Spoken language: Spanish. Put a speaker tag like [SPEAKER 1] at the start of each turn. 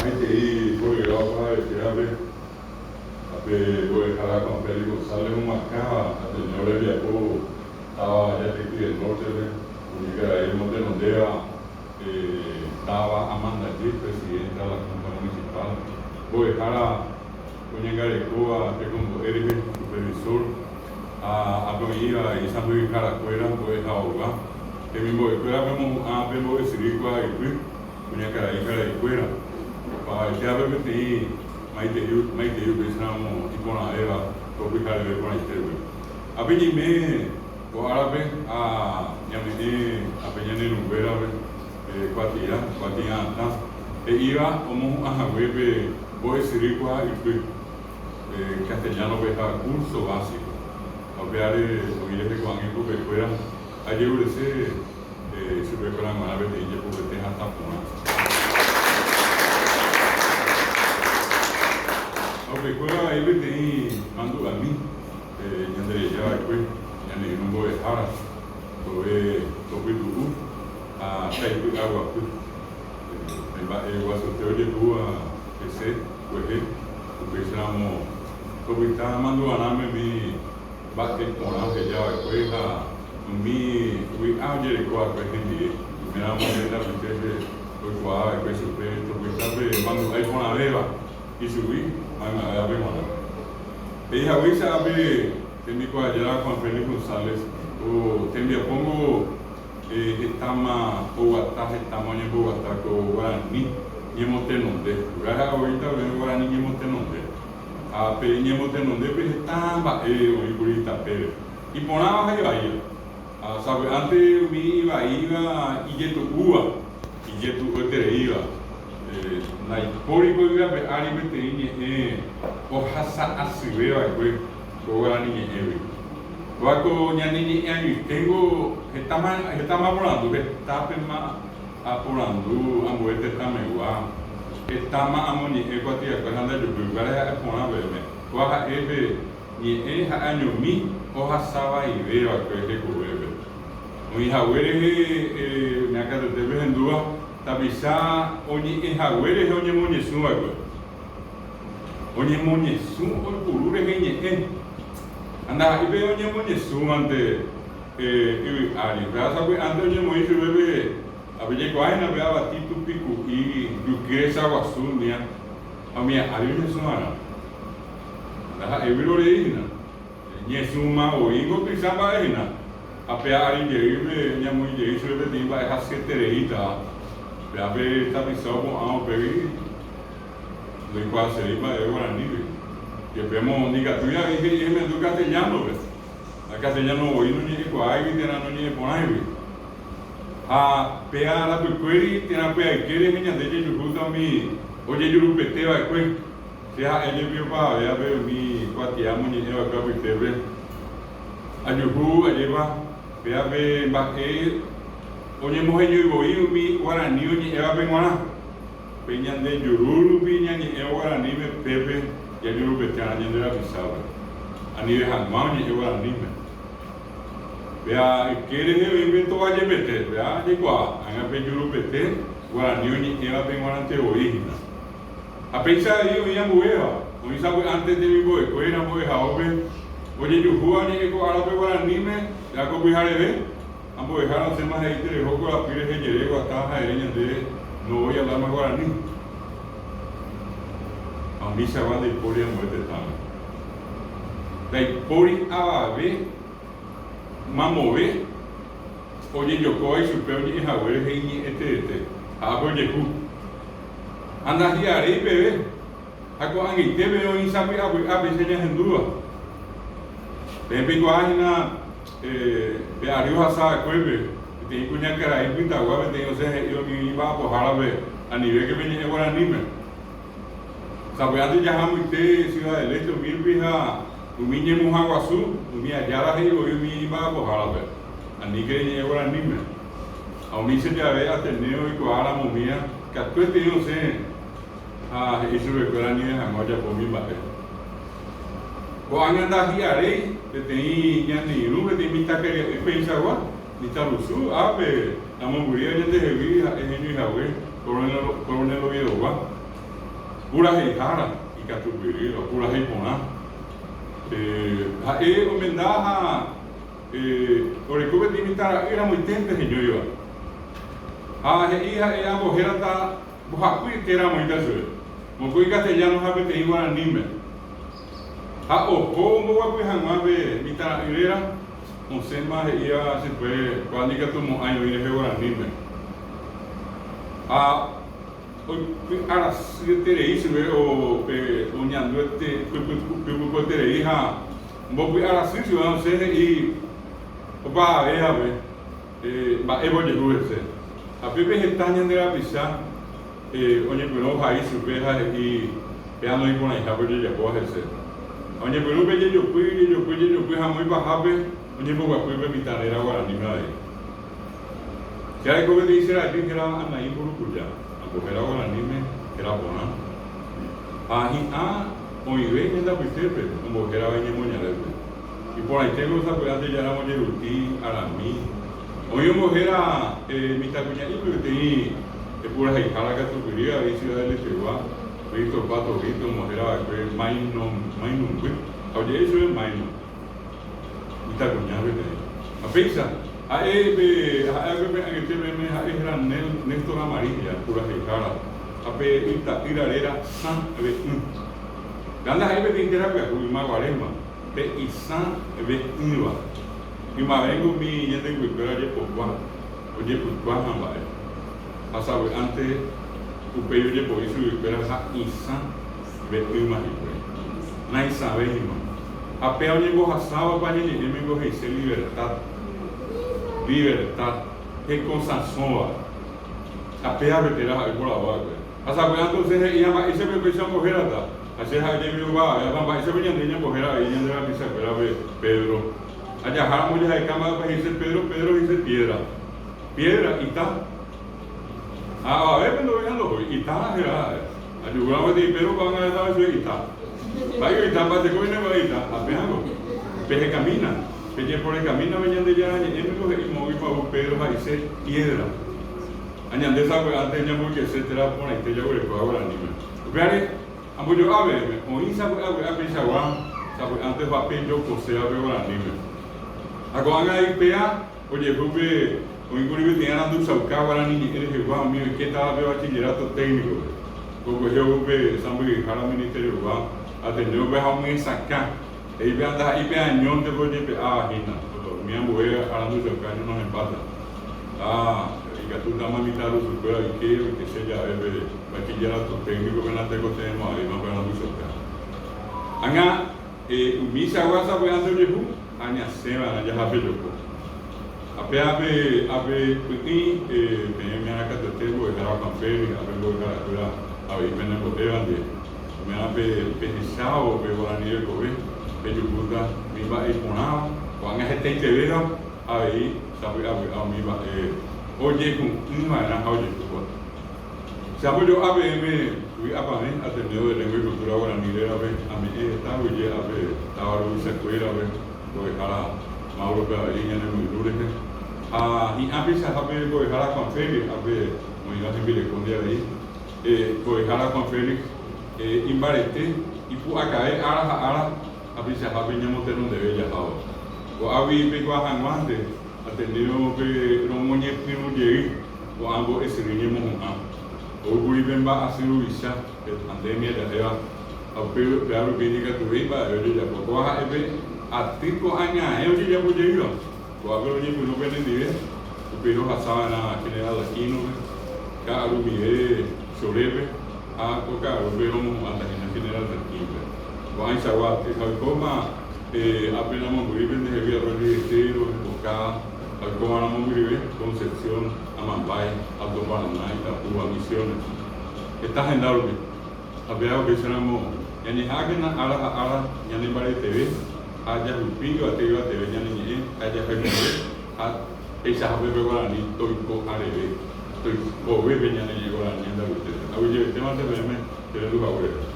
[SPEAKER 1] Maite foi Europa e ave ape foi falar com Pedro Gonçalves uma cama a senhora viajou estava já aqui no norte porque aí onde não deu estava Amanda Dias, presidenta da Câmara Municipal foi para Cunhangarecoa que como ele supervisor a Doña e Samuel Caracuera foi a Oga que me voy a vemos a vemos esse rico aí Cunhangarecoa para que a vez tem Maite yu pensamos tipo na era tropical de con este a peñime o árabe a yamene a peñane nubera cuatia ta e iba como a webe voy sirikwa y castellano beja curso básico a ver oír que con equipo que fuera ayer ese se prepara para ver de porque te hasta por porque quando ele tem mando a mim yandere já foi yandere não vou errar sobre do a sair água eu gosto de rua esse foi o pensamos sobre tá mando a nome me bate com a que já foi a me we aonde com a gente me na mulher da gente foi com a que super sobre sabe mando aí com a leva e subir mas a ver mano e a vez sabe tem me coagerar com Felipe Gonçalves o tem me pongo estama o ataque tamanho do ataque o Guarani e motenonde agora hoje tá vendo Guarani e motenonde a peña motenonde estava o Iburita Pérez e ponava aí sabe antes me iba e jeito ua e jeito otereiva na hipórico iba a alimentar o hasa asibe vai com o Guarani e Wako nyanini yang tengo estamos apurando ambuete tamewa estamos amoni equatia cuando yo prepara apura bebe waha ebe ni año mi oja saba y veo que bebe mi hawere na casa de vendua tabisa oni hawere oni monyesu wako oni monyesu o kurure henye anda ibe onye monye sumante ibi ali brasa que ando onye moye bebe abije ko aina be aba titu piku e duquesa wasunia amia ali ne sumana da ebiro reina nye suma o ingo pisaba ina apea ali de ibe nya moye de iso bebe timba hasketereita be abe tapisao com ao pegi do quase iba e ora nive que vemos diga tú ya dije me do castellano ves a castellano hoy no ni ko ai vi tena no ni po ai a pea la query tena pea quiere niña de yo justo mi oye yo rupete va que sea el bio pa ya veo mi cuatiamo ni eva ka vi tebe a yo hu a lleva pea be ba oye mo yo voy mi guarani ni eva be guana peña de yururu piña ni eva guarani me pepe ya yo betana ni de la pisaba ani de hanmao ni yo anime vea quiere de invento valle bete vea de qua anga pe yo bete guarani ni era ben guarante original a pensar yo ya mueva hoy sabe antes de mi boy era boy haobe oye yo jua ni ko árabe guarani me ya ko bihare ve ambo dejar hacer más ahí te dejó con la pires de llego hasta jaereña de no voy a hablar más guaraní a mí se va de Hipória muerte también. Da Hipória a ver, mamove, oye yo coy supeo ni jaguar ni a por yehu. Anda aquí a bebé, a co angi te veo y sabe a veces ya en duda. De pingo ajina de arriba sa cueve, te cuña que era pinta agua, te yo sé yo ni iba a pojar a ver a nivel que venía ahora anime. Sabe ya hamo ite ciudad del este mil vieja umiñe mujaguazú umia yara he o yumi ba boharabe ani que ni agora anime a mí se ya ve ateneo y coara mumia que tú te yo sé eso recuerda ni a moja por mi bate ko anda hiare te tei yani rume de mita que pensa agua ni tarusu ave amo muria de hevi en ni hawe coronel oviedo va pura heihara y catupiri pura heipona hae omendaha ore kube dimitara era muy tempe heñoiva hei ambos herata buhakui que era muy caso mokui castellano habe te igual anime como wakui hangave mitara irera un sema ia se puede cuando que tomo año viene igual anime ara sitere isso o unhando este pupu tere iha mokui ara sisu não sei e opa ave ba evo de ruese a pepe hetanya de la pisa onye pero hai superha e ano e bona iha de boa ese onye pero be yo pui ha muy bajabe onye bo kwa pepe mitanera agora ni nada ya e como dice la que era ana e buru kuja a era agora ni me era bona o ibe enda pitepe como era venye moñalebe y por ahí tengo esa cuidad ya la moña ruti arami hoy era mitacuña y porque pura heijala que tu quería y ciudad de Chihuahua visto pato visto mojera que maino oye eso es maino mitacuña vete a pizza a que me era Néstor amarilla pura heijala a pe tirarera ganda ahí me tintera que más guarema pe isan ve inwa y más vengo mi yende que pero ya por oye por cuán va a saber antes o peio de por isso que era isan ve inwa na sabe irmão a pe onde borraçava para ele me borrecer libertad reconciliação a pe a vetera por lá a saber entonces ella ese me pensó coger hasta así es que yo va ya va ese venía de coger ahí de la pizza pero Pedro allá jamos ya de cama para dice Pedro dice piedra y está a ver cuando vean lo y está ayudaba de Pedro van a estar y está vaya y está para que viene va y está apenas peje camina peje por el camino venían de allá y me coge y moví para Pedro va a dice piedra añade esa antes ya muy que se te la pone y te llevo el ahora ni me amo yo a ver o isa a pensar antes va a pedir yo posee a ver ahora ni me agora aí pea oye porque o inclusive tem andado usar agora ni ele igual mío que estava vendo bachillerato técnico como eu ve sambu para ministério igual atendeu vai alguém sacar aí vai andar aí pea añón depois de hina minha mulher falando do carro não empata y que tú estás mitad de su escuela y que sea bachillerato técnico que no tengo tema ahí no para mucho acá anga misa guasa voy a hacer yo aña sema ya habe yo ape puti me acá te tengo de cara con fe ape voy a la a ver me no te van de me ape pensado que por la nieve cobe que yo puta mi va y ponao cuando es este vero ahí sabe a mi va oye con una gran oye se ha yo a ver me fui a poner atendido de lengua y cultura guaraní a ver a mí está oye a ver estaba lo hice escuela a ver lo dejara Mauro Pedalín en el Muirure y a veces a ver lo dejara con Félix a ver muy iba a ser con día de ahí lo dejara con Félix imbarete y pues acá a veces a ver ya no tengo de bella ahora o a ver pico a Janguante atendido que no moñe pino llegué o ambos ese niño o guri bemba asiruisha pandemia ya lleva a pero claro que diga tu viva yo ya poco a tipo aña yo ya voy llegar o a ver oye no ven ni ver pero pasaba nada general aquí no caro mi sobreve a tocar pero anda en general aquí o hay sagua que coma apenas morir de vía rodillo boca como la Mongribe, Concepción, Amambay, Alto Paraná, Itapúa, Misiones. Estás en Darwin. Había que seramos, ya ni Hagena, Ara, ya ni Bare TV, haya Lupillo, a TV, ya ni haya Fernández, a esa Javier Guaraní, Toico, Arebe, Toico, Bebe, ya ni llegó la niña de usted. A ver, el tema de BM, que le duda a ver.